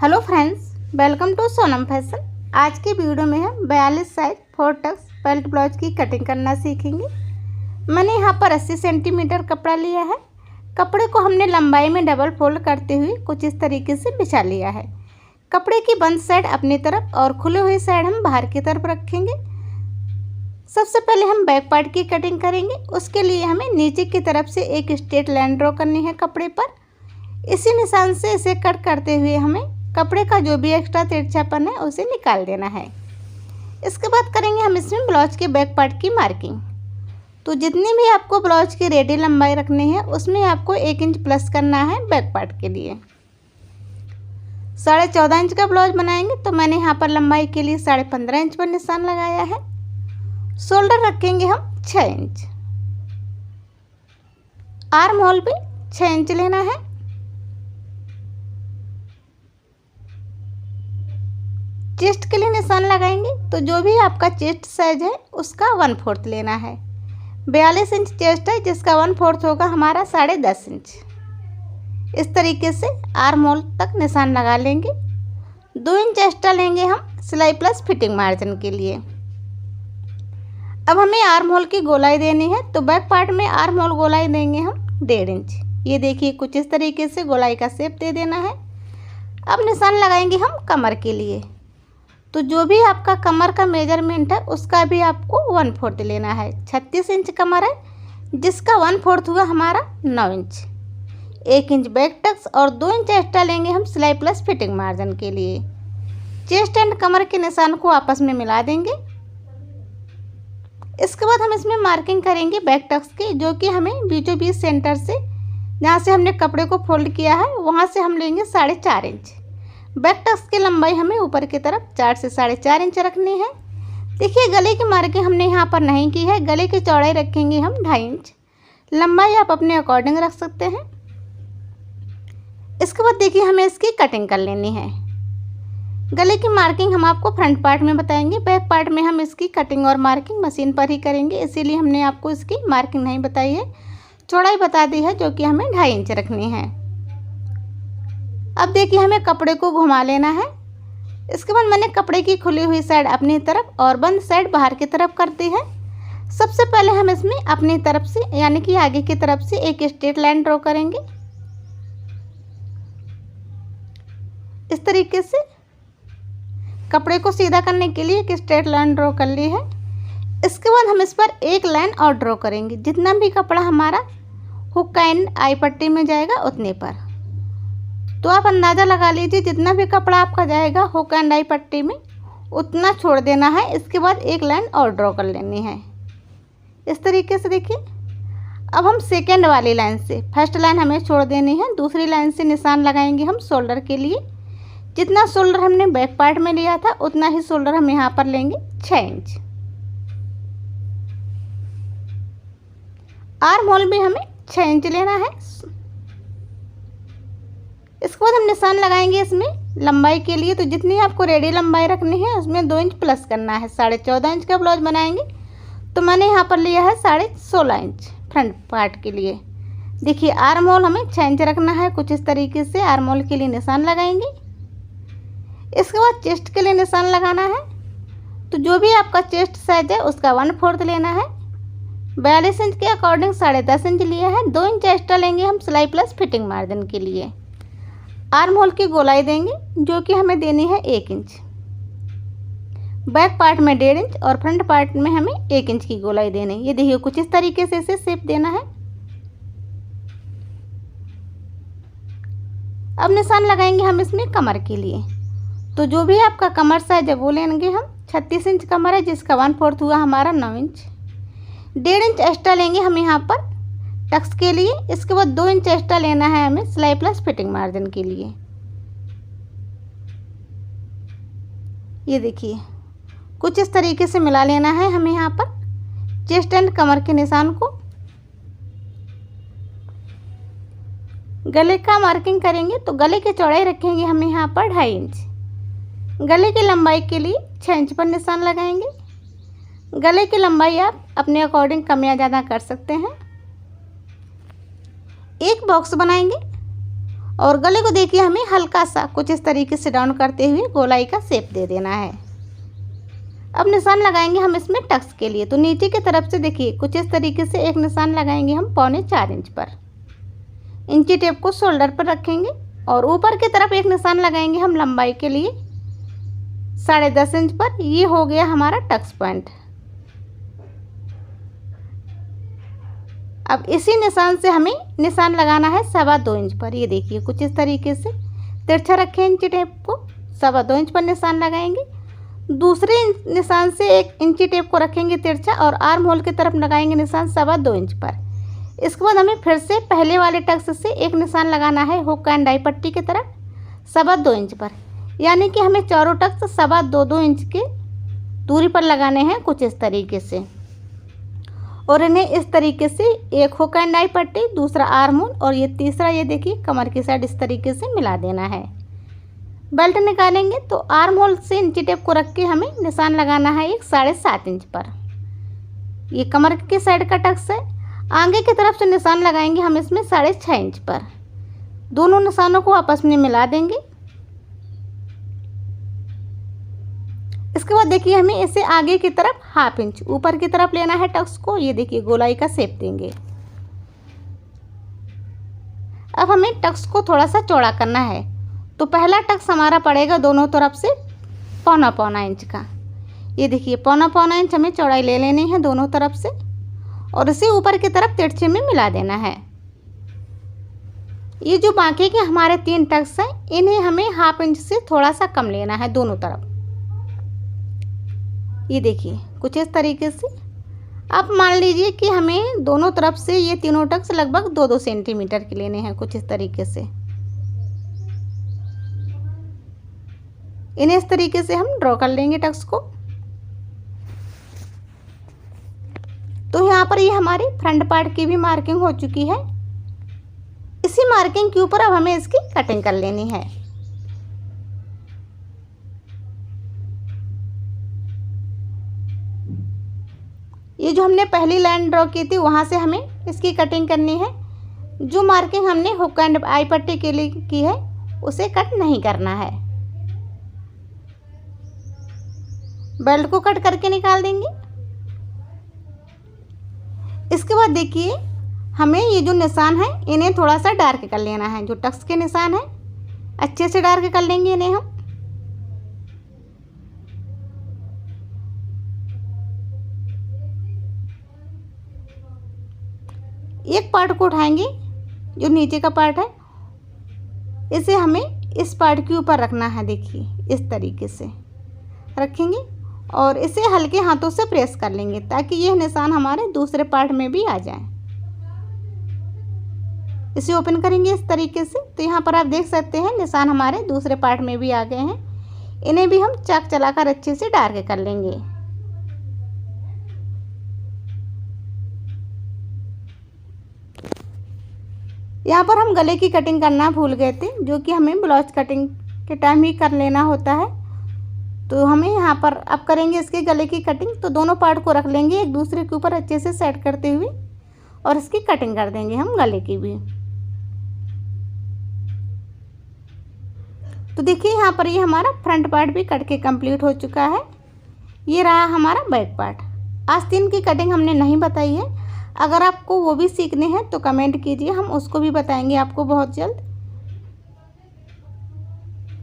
Hello friends, welcome to Sonam Fashion. आज की video में हम 42 साइज 4 टक्स बेल्ट ब्लाउज की कटिंग करना सीखेंगे। मैंने यहाँ पर 80 सेंटीमीटर कपड़ा लिया है। कपड़े को हमने लंबाई में डबल फोल्ड करते हुए कुछ इस तरीके से बिछा लिया है। कपड़े की बंद साइड अपनी तरफ और खुले हुए साइड हम बाहर की तरफ रखेंगे। सबसे पहले हम बैक पार्ट की कटिंग करेंगे। उसके लिए हमें नीचे की तरफ से एक स्ट्रेट लाइन ड्रॉ करनी है कपड़े पर। इसी निशान से इसे कट करते हुए हमें कपड़े का जो भी एक्स्ट्रा तिरछापन है उसे निकाल देना है। इसके बाद करेंगे हम इसमें ब्लाउज के बैक पार्ट की मार्किंग। तो जितनी भी आपको ब्लाउज की रेडी लंबाई रखनी है उसमें आपको 1 इंच प्लस करना है बैक पार्ट के लिए। 14.5 इंच का ब्लाउज बनाएंगे तो मैंने यहाँ पर लंबाई के लिए 15.5 इंच पर निशान लगाया है। शोल्डर रखेंगे हम 6 इंच। आर्म होल भी 6 इंच लेना है। चेस्ट के लिए निशान लगाएंगे तो जो भी आपका चेस्ट साइज है उसका 1/4 लेना है। 42 इंच चेस्ट है जिसका 1/4 होगा हमारा 10.5 इंच। इस तरीके से आर्म होल तक निशान लगा लेंगे। 2 इंच एक्स्ट्रा लेंगे हम सिलाई प्लस फिटिंग मार्जिन के लिए। अब हमें आर्म होल की गोलाई देनी है तो बैक पार्ट में आर्म होल गोलाई देंगे हम 1.5 इंच। ये देखिए कुछ इस तरीके से गोलाई का शेप दे देना है। अब निशान लगाएंगे हम कमर के लिए। तो जो भी आपका कमर का मेजरमेंट है उसका भी आपको 1/4 लेना है। 36 इंच कमर है जिसका 1/4 हुआ हमारा 9 इंच। 1 इंच बैक टक्स और 2 इंच एक्स्ट्रा लेंगे हम सिलाई प्लस फिटिंग मार्जिन के लिए। चेस्ट एंड कमर के निशान को आपस में मिला देंगे। इसके बाद हम इसमें मार्किंग करेंगे बैक टक्स की, जो कि हमें बीचों बीच सेंटर से जहाँ से हमने कपड़े को फोल्ड किया है वहाँ से हम लेंगे 4.5 इंच। बैक टक्स की लंबाई हमें ऊपर की तरफ 4 से 4.5 इंच रखनी है। देखिए गले की मार्किंग हमने यहाँ पर नहीं की है। गले की चौड़ाई रखेंगे हम 2.5 इंच। लंबाई आप अपने अकॉर्डिंग रख सकते हैं। इसके बाद देखिए हमें इसकी कटिंग कर लेनी है। गले की मार्किंग हम आपको फ्रंट पार्ट में बताएंगे। बैक पार्ट में हम इसकी कटिंग और मार्किंग मशीन पर ही करेंगे, इसीलिए हमने आपको इसकी मार्किंग नहीं बताई है। चौड़ाई बता दी है जो कि हमें 2.5 इंच रखनी है। अब देखिए हमें कपड़े को घुमा लेना है। इसके बाद मैंने कपड़े की खुली हुई साइड अपनी तरफ और बंद साइड बाहर की तरफ कर दी है। सबसे पहले हम इसमें अपनी तरफ से यानी कि आगे की तरफ से एक स्ट्रेट लाइन ड्रॉ करेंगे इस तरीके से। कपड़े को सीधा करने के लिए एक स्ट्रेट लाइन ड्रॉ कर ली है। इसके बाद हम इस पर एक लाइन और ड्रॉ करेंगे। जितना भी कपड़ा हमारा हुक एंड आई पट्टी में जाएगा उतने पर। तो आप अंदाज़ा लगा लीजिए जितना भी कपड़ा आपका जाएगा हुक एंड आई पट्टी में उतना छोड़ देना है। इसके बाद एक लाइन और ड्रॉ कर लेनी है इस तरीके से। देखिए अब हम सेकेंड वाली लाइन से, फर्स्ट लाइन हमें छोड़ देनी है, दूसरी लाइन से निशान लगाएंगे हम शोल्डर के लिए। जितना शोल्डर हमने बैक पार्ट में लिया था उतना ही शोल्डर हम यहाँ पर लेंगे 6 इंच। आर्म होल भी हमें 6 इंच लेना है। इसके बाद हम निशान लगाएंगे इसमें लंबाई के लिए। तो जितनी आपको रेडी लंबाई रखनी है उसमें 2 इंच प्लस करना है। 14.5 इंच का ब्लाउज बनाएंगे तो मैंने यहाँ पर लिया है 16.5 इंच फ्रंट पार्ट के लिए। देखिए आर्म होल हमें 6 इंच रखना है। कुछ इस तरीके से आर्म होल के लिए निशान लगाएंगे। इसके बाद चेस्ट के लिए निशान लगाना है। तो जो भी आपका चेस्ट साइज है उसका 1/4 लेना है। 42 इंच के अकॉर्डिंग 10.5 इंच लिया है। 2 इंच एक्स्ट्रा लेंगे हम सिलाई प्लस फिटिंग मार्जिन के लिए। आर्म होल की गोलाई देंगे जो कि हमें देनी है 1 इंच। बैक पार्ट में 1.5 इंच और फ्रंट पार्ट में हमें 1 इंच की गोलाई देनी है। ये देखिए कुछ इस तरीके से इसे शेप देना है। अब निशान लगाएंगे हम इसमें कमर के लिए। तो जो भी आपका कमर साइज है वो लेंगे हम। 36 इंच कमर है जिसका 1/4 हुआ हमारा 9 इंच। 1.5 इंच एक्स्ट्रा लेंगे हम यहाँ पर टक्स के लिए। इसके बाद 2 इंच एक्स्ट्रा लेना है हमें सिलाई प्लस फिटिंग मार्जिन के लिए। ये देखिए कुछ इस तरीके से मिला लेना है हमें यहाँ पर चेस्ट एंड कमर के निशान को। गले का मार्किंग करेंगे तो गले की चौड़ाई रखेंगे हम यहाँ पर 2.5 इंच। गले की लंबाई के लिए 6 इंच पर निशान लगाएंगे। गले की लंबाई आप अपने अकॉर्डिंग कम या ज़्यादा कर सकते हैं। एक बॉक्स बनाएंगे और गले को देखिए हमें हल्का सा कुछ इस तरीके से डाउन करते हुए गोलाई का शेप दे देना है। अब निशान लगाएंगे हम इसमें टक्स के लिए। तो नीचे की तरफ से देखिए कुछ इस तरीके से एक निशान लगाएंगे हम 3.25 इंच पर। इंची टेप को शोल्डर पर रखेंगे और ऊपर की तरफ एक निशान लगाएंगे हम लंबाई के लिए 10.5 इंच पर। ये हो गया हमारा टक्स पॉइंट। अब इसी निशान से हमें निशान लगाना है 2.25 इंच पर। ये देखिए कुछ इस तरीके से तिरछा रखें इंची टेप को, 2.25 इंच पर निशान लगाएंगे। दूसरे निशान से एक इंची टेप को रखेंगे तिरछा और आर्म होल की तरफ लगाएंगे निशान 2.25 इंच पर। इसके बाद हमें फिर से पहले वाले टक्स से एक निशान लगाना है हुक एंड डाई पट्टी की तरफ 2.25 इंच पर, यानी कि हमें चारों टक्स 2.25 इंच के दूरी पर लगाने हैं कुछ इस तरीके से। और इन्हें इस तरीके से एक हुक एंड डाई पट्टी, दूसरा आर्म होल और ये तीसरा ये देखिए कमर की साइड इस तरीके से मिला देना है। बेल्ट निकालेंगे तो आर्म होल से इंची टेप को रख के हमें निशान लगाना है एक 7.5 इंच पर। ये कमर की साइड का टक्स है। आगे की तरफ से निशान लगाएंगे हम इसमें 6.5 इंच पर। दोनों निशानों को आपस में मिला देंगे। इसके बाद देखिए हमें इसे आगे की तरफ 1/2 इंच ऊपर की तरफ लेना है टक्स को। ये देखिए गोलाई का शेप देंगे। अब हमें टक्स को थोड़ा सा चौड़ा करना है। तो पहला टक्स हमारा पड़ेगा दोनों तरफ से 1.25 इंच का। ये देखिए 1.25 इंच हमें चौड़ाई ले लेनी है दोनों तरफ से और इसे ऊपर की तरफ तिरछे में मिला देना है। ये जो बाकी के हमारे 3 टक्स हैं इन्हें हमें 1/2 इंच से थोड़ा सा कम लेना है दोनों तरफ। ये देखिए कुछ इस तरीके से। आप मान लीजिए कि हमें दोनों तरफ से ये तीनों टक्स लगभग 2-2 सेंटीमीटर के लेने हैं कुछ इस तरीके से। इन्हें इस तरीके से हम ड्रॉ कर लेंगे टक्स को। तो यहाँ पर ये हमारी फ्रंट पार्ट की भी मार्किंग हो चुकी है। इसी मार्किंग के ऊपर अब हमें इसकी कटिंग कर लेनी है। ये जो हमने पहली लाइन ड्रॉ की थी वहाँ से हमें इसकी कटिंग करनी है। जो मार्किंग हमने हुक एंड आई पट्टी के लिए की है उसे कट नहीं करना है। बेल्ट को कट करके निकाल देंगे। इसके बाद देखिए हमें ये जो निशान है इन्हें थोड़ा सा डार्क कर लेना है। जो टक्स के निशान है अच्छे से डार्क कर लेंगे इन्हें हम। एक पार्ट को उठाएंगे जो नीचे का पार्ट है, इसे हमें इस पार्ट के ऊपर रखना है। देखिए इस तरीके से रखेंगे और इसे हल्के हाथों से प्रेस कर लेंगे ताकि यह निशान हमारे दूसरे पार्ट में भी आ जाए। इसे ओपन करेंगे इस तरीके से। तो यहाँ पर आप देख सकते हैं निशान हमारे दूसरे पार्ट में भी आ गए हैं। इन्हें भी हम चाक चलाकर अच्छे से डार्क कर लेंगे। यहाँ पर हम गले की कटिंग करना भूल गए थे, जो कि हमें ब्लाउज कटिंग के टाइम ही कर लेना होता है। तो हमें यहाँ पर अब करेंगे इसके गले की कटिंग। तो दोनों पार्ट को रख लेंगे एक दूसरे के ऊपर अच्छे से सेट करते हुए और इसकी कटिंग कर देंगे हम गले की भी। तो देखिए यहाँ पर ये हमारा फ्रंट पार्ट भी कट के कंप्लीट हो चुका है। ये रहा हमारा बैक पार्ट। आस्तीन की कटिंग हमने नहीं बताई है। अगर आपको वो भी सीखने हैं तो कमेंट कीजिए, हम उसको भी बताएंगे आपको बहुत जल्द।